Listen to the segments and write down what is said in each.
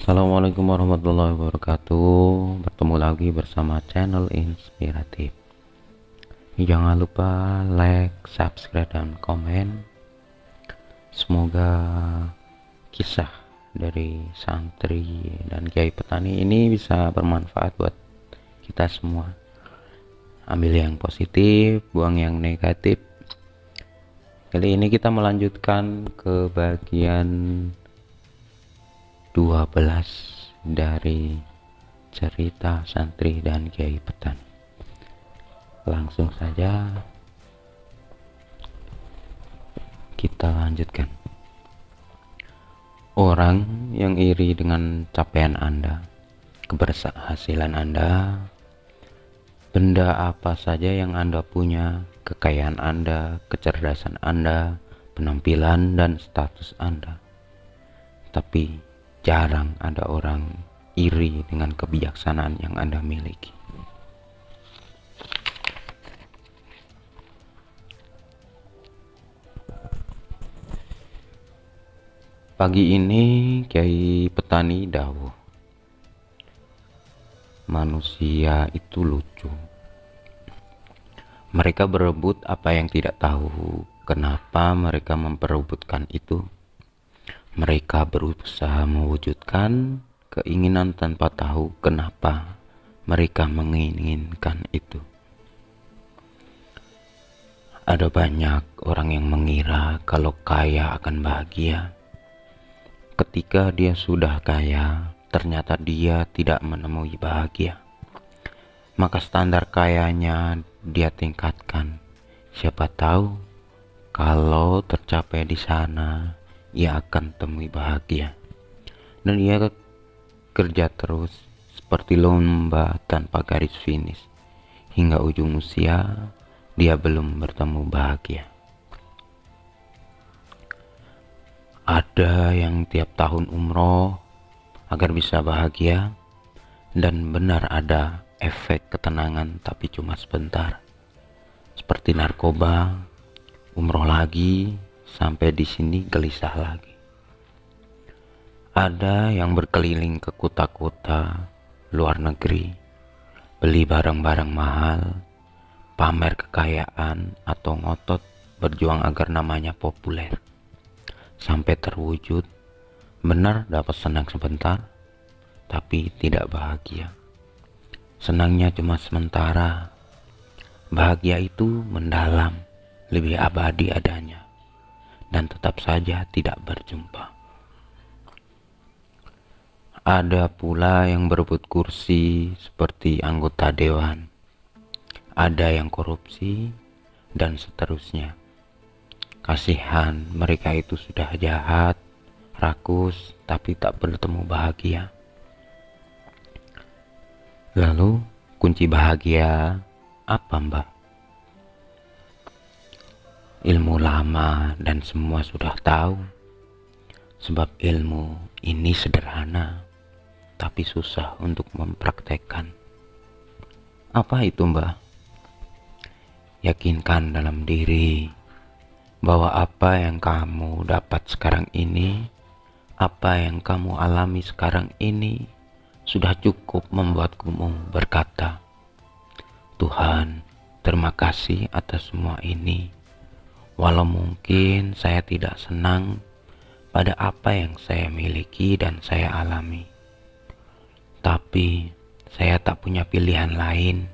Assalamualaikum warahmatullahi wabarakatuh. Bertemu lagi bersama channel inspiratif. Jangan lupa like, subscribe, dan komen. Semoga kisah dari santri dan kiai petani ini bisa bermanfaat buat kita semua. Ambil yang positif, buang yang negatif. Kali ini kita melanjutkan ke bagian 12 dari cerita santri dan kiai petani. Langsung saja kita lanjutkan. Orang yang iri dengan capaian Anda, keberhasilan Anda, benda apa saja yang Anda punya, kekayaan Anda, kecerdasan Anda, penampilan dan status Anda. Tapi jarang ada orang iri dengan kebijaksanaan yang Anda miliki. Pagi ini kiai petani dawuh, manusia itu lucu. Mereka berebut apa yang tidak tahu. Kenapa mereka memperebutkan itu? Mereka berusaha mewujudkan keinginan tanpa tahu kenapa mereka menginginkan itu. Ada banyak orang yang mengira kalau kaya akan bahagia. Ketika dia sudah kaya, ternyata dia tidak menemui bahagia. Maka standar kayanya dia tingkatkan. Siapa tahu kalau tercapai di sana, ia akan temui bahagia. Dan ia kerja terus seperti lomba tanpa garis finish. Hingga ujung usia, dia belum bertemu bahagia. Ada yang tiap tahun umroh agar bisa bahagia. Dan benar ada efek ketenangan tapi cuma sebentar. Seperti narkoba, umroh lagi, sampai di sini gelisah lagi. Ada yang berkeliling ke kota-kota luar negeri, beli barang-barang mahal, pamer kekayaan atau ngotot berjuang agar namanya populer. Sampai terwujud, benar dapat senang sebentar, tapi tidak bahagia. Senangnya cuma sementara. Bahagia itu mendalam, lebih abadi adanya. Dan tetap saja tidak berjumpa. Ada pula yang berebut kursi seperti anggota dewan. Ada yang korupsi dan seterusnya. Kasihan, mereka itu sudah jahat, rakus, tapi tak bertemu bahagia. Lalu kunci bahagia apa, Mbak? Ilmu lama dan semua sudah tahu. Sebab ilmu ini sederhana, tapi susah untuk mempraktekkan. Apa itu, Mbak? Yakinkan dalam diri bahwa apa yang kamu dapat sekarang ini, apa yang kamu alami sekarang ini, sudah cukup membuatmu berkata, Tuhan, terima kasih atas semua ini. Walau mungkin saya tidak senang pada apa yang saya miliki dan saya alami. Tapi saya tak punya pilihan lain.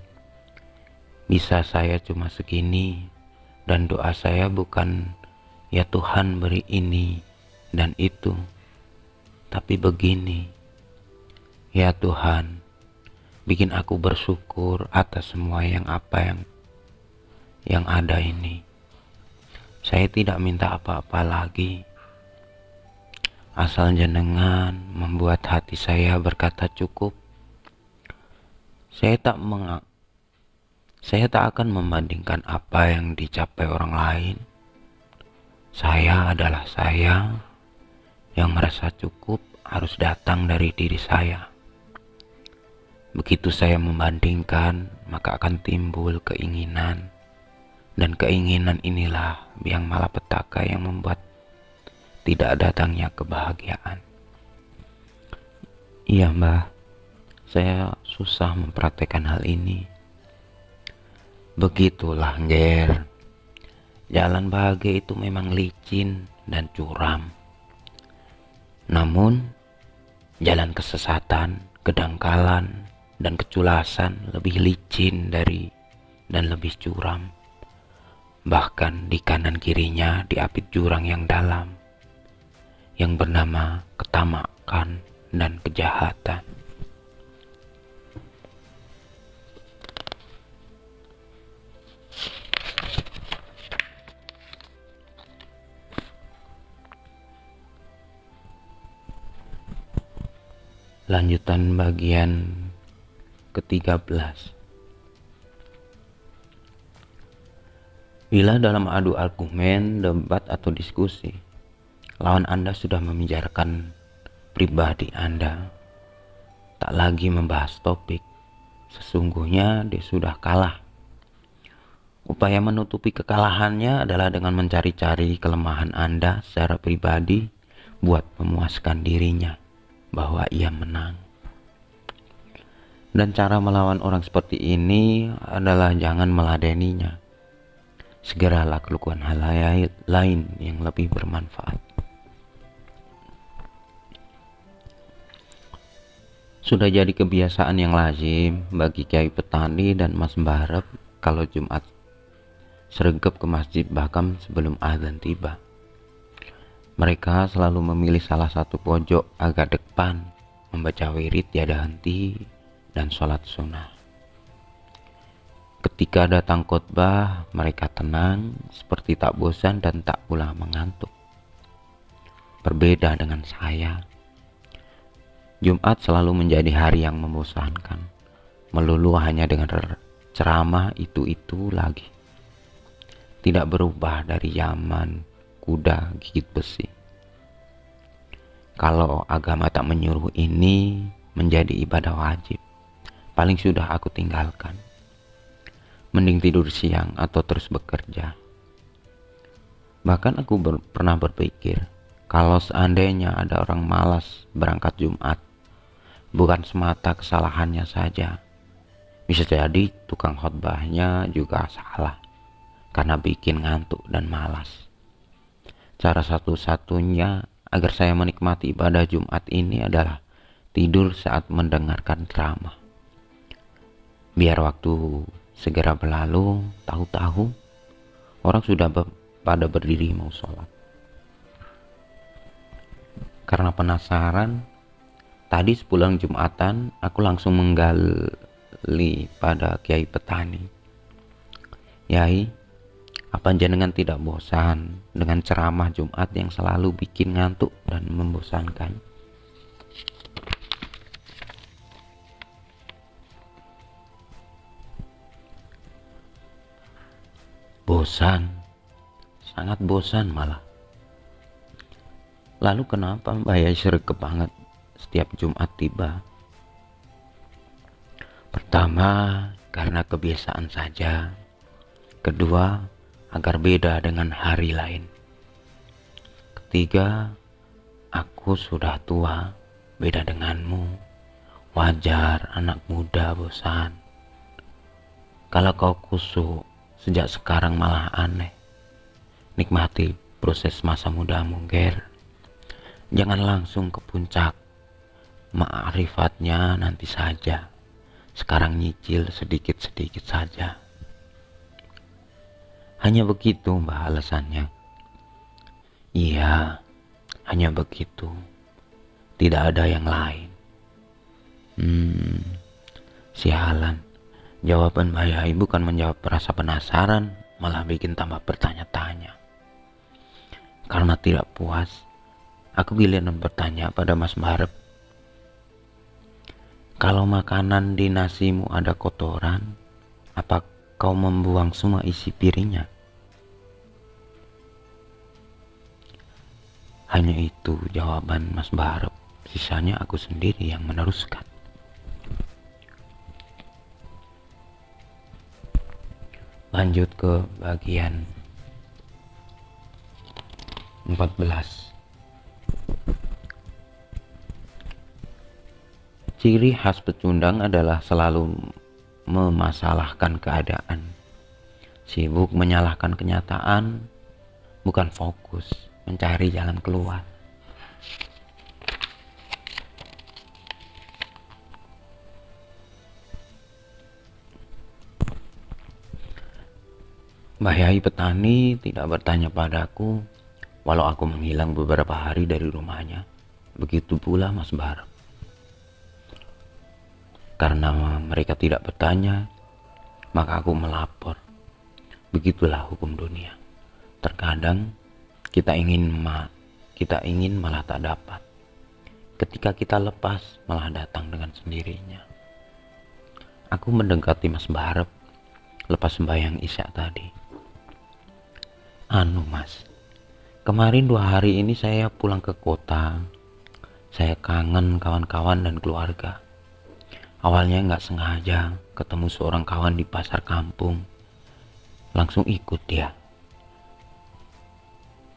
Bisa saya cuma segini dan doa saya bukan ya Tuhan beri ini dan itu. Tapi begini, ya Tuhan, bikin aku bersyukur atas semua yang ada ini. Saya tidak minta apa-apa lagi. Asal jenengan membuat hati saya berkata cukup. Saya tak akan membandingkan apa yang dicapai orang lain. Saya adalah saya yang merasa cukup harus datang dari diri saya. Begitu saya membandingkan, maka akan timbul keinginan. Dan keinginan inilah yang malapetaka yang membuat tidak datangnya kebahagiaan. Iya mbah, saya susah mempraktekkan hal ini. Begitulah Ger, jalan bahagia itu memang licin dan curam. Namun jalan kesesatan, kedangkalan, dan keculasan lebih licin dan lebih curam. Bahkan di kanan kirinya diapit jurang yang dalam, yang bernama ketamakan dan kejahatan. Lanjutan bagian ke-13. Bila dalam adu argumen, debat atau diskusi, lawan Anda sudah membicarakan pribadi Anda, tak lagi membahas topik, sesungguhnya dia sudah kalah. Upaya menutupi kekalahannya adalah dengan mencari-cari kelemahan Anda secara pribadi buat memuaskan dirinya bahwa ia menang. Dan cara melawan orang seperti ini adalah jangan meladeninya. Segeralah lakukan hal lain yang lebih bermanfaat. Sudah jadi kebiasaan yang lazim bagi Kiai Petani dan Mas Barep kalau Jumat sregep ke masjid bahkan sebelum azan tiba. Mereka selalu memilih salah satu pojok agak depan, membaca wirid tiada henti dan sholat sunnah. Ketika datang khotbah, mereka tenang, seperti tak bosan dan tak pula mengantuk. Berbeda dengan saya, Jumat selalu menjadi hari yang membosankan, melulu hanya dengan ceramah itu lagi. Tidak berubah dari zaman kuda gigit besi. Kalau agama tak menyuruh ini menjadi ibadah wajib, paling sudah aku tinggalkan. Mending tidur siang atau terus bekerja. Bahkan aku pernah berpikir, kalau seandainya ada orang malas berangkat Jumat, bukan semata kesalahannya saja, bisa jadi tukang khotbahnya juga salah, karena bikin ngantuk dan malas. Cara satu-satunya agar saya menikmati ibadah Jumat ini adalah tidur saat mendengarkan ceramah. Biar waktu segera berlalu, tahu-tahu orang sudah pada berdiri mau sholat. Karena penasaran, tadi sepulang Jumatan aku langsung menggali pada Kiai Petani. Yai, apa jenengan tidak bosan dengan ceramah Jumat yang selalu bikin ngantuk dan membosankan? Bosan, sangat bosan malah. Lalu kenapa Mbak Yai sregep banget setiap Jumat tiba? Pertama, karena kebiasaan saja. Kedua, agar beda dengan hari lain. Ketiga, aku sudah tua, beda denganmu. Wajar anak muda bosan. Kalau kau kusuk, sejak sekarang malah aneh. Nikmati proses masa mudamu, Ger. Jangan langsung ke puncak. Ma'rifatnya nanti saja. Sekarang nyicil sedikit-sedikit saja. Hanya begitu Mbak alasannya. Iya, hanya begitu. Tidak ada yang lain. Sialan. Jawaban Mbak Yai bukan menjawab rasa penasaran, malah bikin tambah bertanya-tanya. Karena tidak puas, aku giliran bertanya pada Mas Barep. Kalau makanan di nasimu ada kotoran, apa kau membuang semua isi piringnya? Hanya itu jawaban Mas Barep. Sisanya aku sendiri yang meneruskan. Lanjut ke bagian 14. Ciri khas pecundang adalah selalu memasalahkan keadaan, sibuk menyalahkan kenyataan, bukan fokus mencari jalan keluar. Mbah Yai petani tidak bertanya padaku walau aku menghilang beberapa hari dari rumahnya. Begitu pula Mas Bar. Karena mereka tidak bertanya, maka aku melapor. Begitulah hukum dunia. Terkadang kita ingin malah tak dapat. Ketika kita lepas, malah datang dengan sendirinya. Aku mendekati Mas Barep lepas sembahyang Isya tadi. Mas, kemarin 2 hari ini saya pulang ke kota. Saya kangen kawan-kawan dan keluarga. Awalnya nggak sengaja ketemu seorang kawan di pasar kampung. Langsung ikut dia.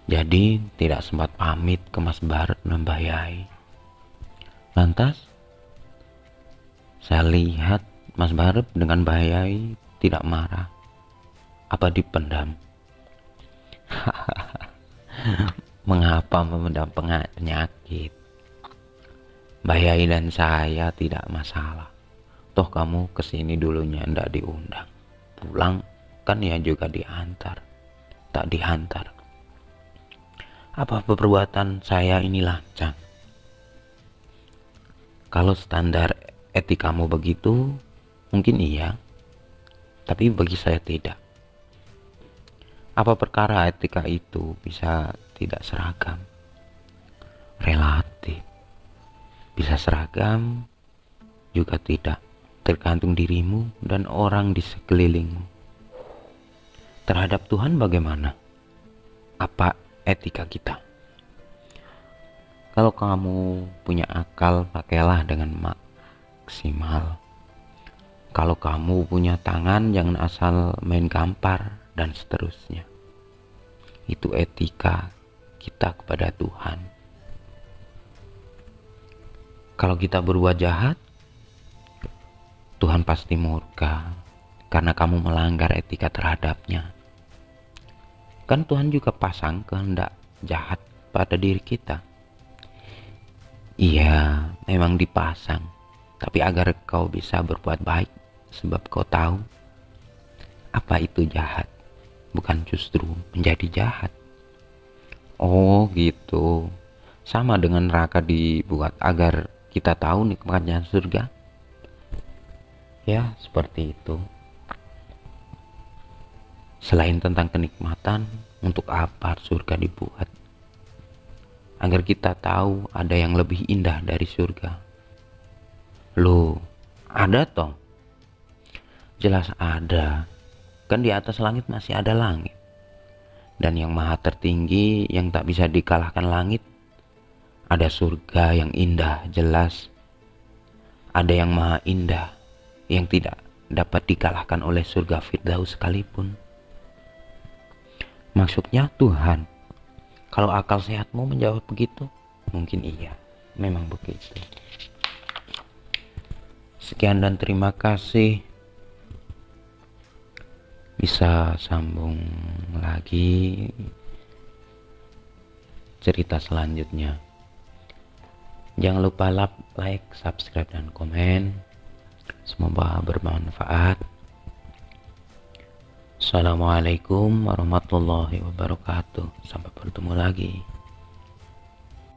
Jadi tidak sempat pamit ke Mas Baret dan Mbah Yai. Lantas saya lihat Mas Baret dengan Mbah Yai tidak marah. Apa dipendam? Mengapa memendam penyakit? Mbah Yai dan saya tidak masalah. Toh kamu kesini dulunya ndak diundang. Pulang kan ya juga diantar. Tak dihantar. Apa perbuatan saya ini lancang? Kalau standar etikamu begitu, mungkin iya. Tapi bagi saya tidak. Apa perkara etika itu bisa tidak seragam? Relatif. Bisa seragam, juga tidak. Tergantung dirimu dan orang di sekelilingmu. Terhadap Tuhan bagaimana? Apa etika kita? Kalau kamu punya akal, pakailah dengan maksimal. Kalau kamu punya tangan, jangan asal main gampar, dan seterusnya. Itu etika kita kepada Tuhan. Kalau kita berbuat jahat, Tuhan pasti murka karena kamu melanggar etika terhadapnya. Kan Tuhan juga pasang kehendak jahat pada diri kita. Iya, memang dipasang, tapi agar kau bisa berbuat baik, sebab kau tahu apa itu jahat, bukan justru menjadi jahat. Oh gitu. Sama dengan neraka dibuat agar kita tahu nikmatnya surga. Ya, seperti itu. Selain tentang kenikmatan, untuk apa surga dibuat? Agar kita tahu ada yang lebih indah dari surga. Loh, ada toh? Jelas ada. Kan di atas langit masih ada langit. Dan yang maha tertinggi yang tak bisa dikalahkan langit. Ada surga yang indah, jelas. Ada yang maha indah yang tidak dapat dikalahkan oleh surga Firdaus sekalipun. Maksudnya Tuhan. Kalau akal sehatmu menjawab begitu, mungkin iya, memang begitu. Sekian dan terima kasih. Bisa sambung lagi cerita selanjutnya. Jangan lupa like, subscribe, dan komen. Semoga bermanfaat. Assalamualaikum warahmatullahi wabarakatuh. Sampai bertemu lagi.